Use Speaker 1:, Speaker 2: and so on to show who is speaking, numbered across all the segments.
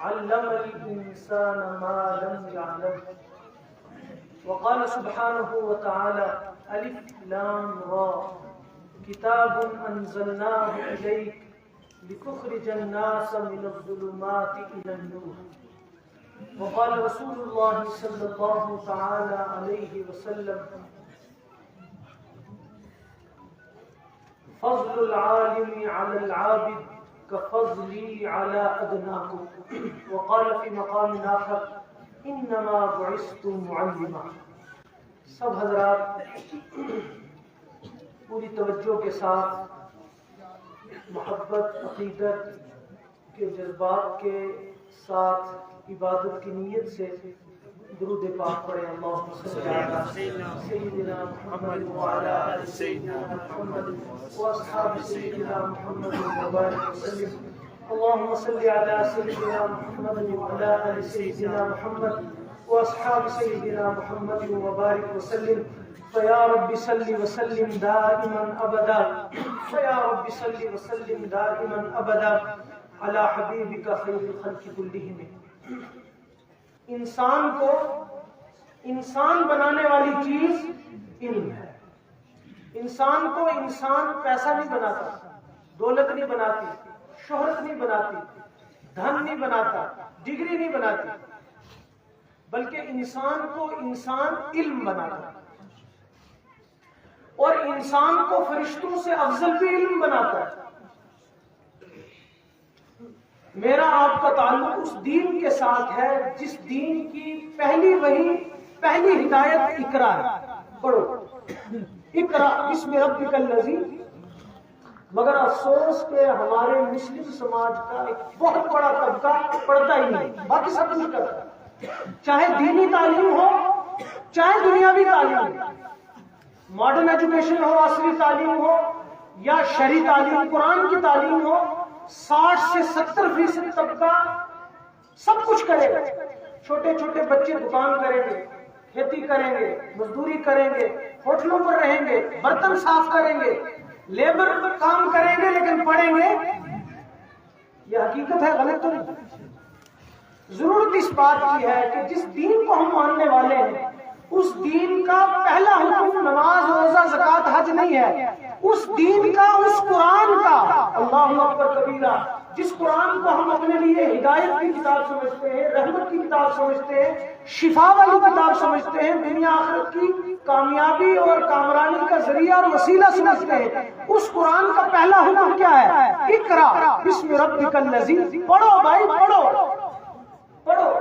Speaker 1: علم الإنسان ما لم يعلم. وقال سبحانه وتعالى ألف لام را كتاب أنزلناه إليك لتخرج الناس من الظلمات إلى النور. وقال رسول الله صلى الله تعالى عليه وسلم فضل العالم على العابد كفضلي على أدناكم. وقال في مقام آخر انما بعثت معلما. سب حضرات پوری توجہ کے ساتھ محبت عقیدت کے جذبات کے ساتھ عبادت کی نیت سے درود پاک پڑھیں. اللہم صلی علی سیدنا محمد وعلی آل سیدنا محمد واصحاب سیدنا محمد وبارک وسلم. اللهم صل على سيدنا محمد وعلى آل سيدنا محمد واصحاب سيدنا محمد وبارك وسلم. فيا رب صل وسلم دائما ابدا فيا رب صل وسلم دائما ابدا على حبيبك خير الخلق كلهم. انسان کو انسان بنانے والی چیز علم ہے. انسان کو انسان پیسہ نہیں بناتا, دولت نہیں بناتی, شہرت نہیں بناتی, دھن نہیں بناتا, ڈگری نہیں بناتی, بلکہ انسان کو انسان علم بناتا اور انسان کو فرشتوں سے افضل بھی علم بناتا ہے. میرا آپ کا تعلق اس دین کے ساتھ ہے جس دین کی پہلی وحی, پہلی ہدایت اقرا ہے. پڑھو اقرا بسم ربک الذی. مگر افسوس کہ ہمارے مسلم سماج کا ایک بہت بڑا طبقہ پڑھتا ہی نہیں, باقی سب کچھ کرتا ہے, چاہے دینی تعلیم ہو چاہے دنیاوی تعلیم ہو, ماڈرن ایجوکیشن ہو, عصری تعلیم ہو یا شرعی تعلیم, قرآن کی تعلیم ہو. 60 سے 70% طبقہ سب کچھ کرے گا. چھوٹے چھوٹے بچے دکان کریں گے, کھیتی کریں گے, مزدوری کریں گے, ہوٹلوں پر رہیں گے, برتن صاف کریں گے, لیبر کام کریں گے لیکن پڑھیں گے. یہ حقیقت ہے, غلط تو نہیں. ضرورت اس بات کی ہے کہ جس دین کو ہم ماننے والے ہیں اس دین کا پہلا حکم نماز, روزہ, زکوٰۃ, حج نہیں ہے. اس دین کا, اس قرآن کا, اللہ اکبر کبیرہ, جس قرآن کو ہم اپنے لیے ہدایت کی کتاب سمجھتے ہیں, رحمت کی کتاب سمجھتے ہیں, شفا والی کتاب سمجھتے ہیں, دنیا آخرت کی کامیابی اور کامرانی کا ذریعہ اور وسیلہ سمجھتے ہیں, اس قرآن کا پہلا حکم کیا ہے؟ اقرا بسم ربک الذی. پڑھو بھائی, پڑھو پڑھو.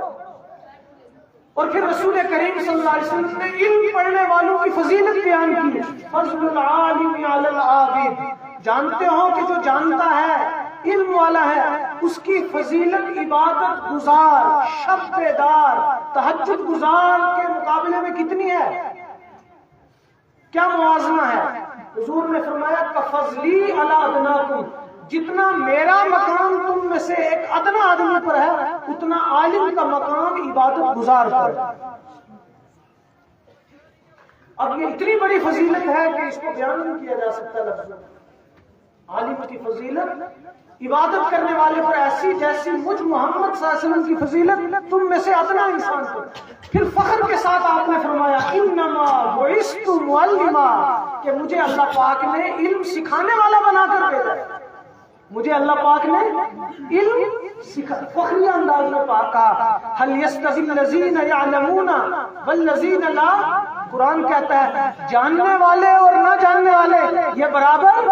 Speaker 1: اور پھر رسول کریم صلی اللہ علیہ وسلم نے علم پڑھنے والوں کی فضیلت بیان کی. فضل العالم علی العابد. جانتے ہو کہ جو جانتا ہے, علم والا ہے, اس کی فضیلت عبادت گزار, شب بیدار, تہجد گزار کے مقابلے میں کتنی ہے؟ کیا موازنہ ہے؟ حضور نے فرمایا کفضلی علی ادناکم. جتنا میرا مقام تم میں سے ایک ادنا آدمی پر ہے اتنا عالم کا مقام عبادت گزار پر. اب یہ اتنی بڑی فضیلت ہے کہ اس کو بیان نہیں کیا جا سکتا لفظ. عالم کی فضیلت عبادت کرنے والے پر ایسی جیسی مجھ محمد صلی اللہ علیہ وسلم کی فضیلت تم میں سے ادنا انسان پر. پھر فخر کے ساتھ آپ نے فرمایا انما بعثت معلما, کہ مجھے اللہ پاک نے علم سکھانے والا بنا کر بھیجا. مجھے اللہ پاک نے علم سکھا. فخری انداز میں پاک کہا هل يستوي الذين يعلمون والذين لا. قرآن کہتا ہے جاننے والے اور نہ جاننے والے یہ برابر.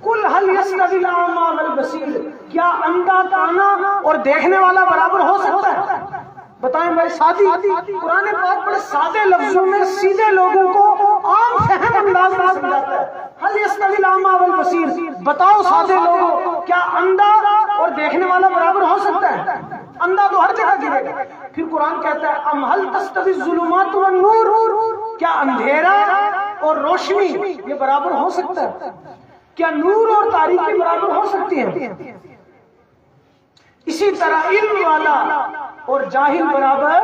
Speaker 1: قل هل يستوي الاعمى والبصير. کیا اندھا کانا اور دیکھنے والا برابر ہو سکتا ہے؟ بتائیں بھائی. سادی قرآن پاک بڑے سادے لفظوں میں سیدھے لوگوں کو عام فہم انداز میں سمجھاتا ہے. هل يستوي الاعمى والبصير. بتاؤ سادے لوگوں, کیا اندھا اور دیکھنے والا برابر ہو سکتا ہے؟ اندھا تو ہر جگہ گرے گا. پھر قرآن کہتا ہے ام هل تستوي الظلمات والنور. کیا اندھیرا اور روشنی یہ برابر ہو سکتا ہے؟ کیا نور اور تاریکی برابر ہو سکتی ہیں؟ اسی طرح علم والا اور جاہل برابر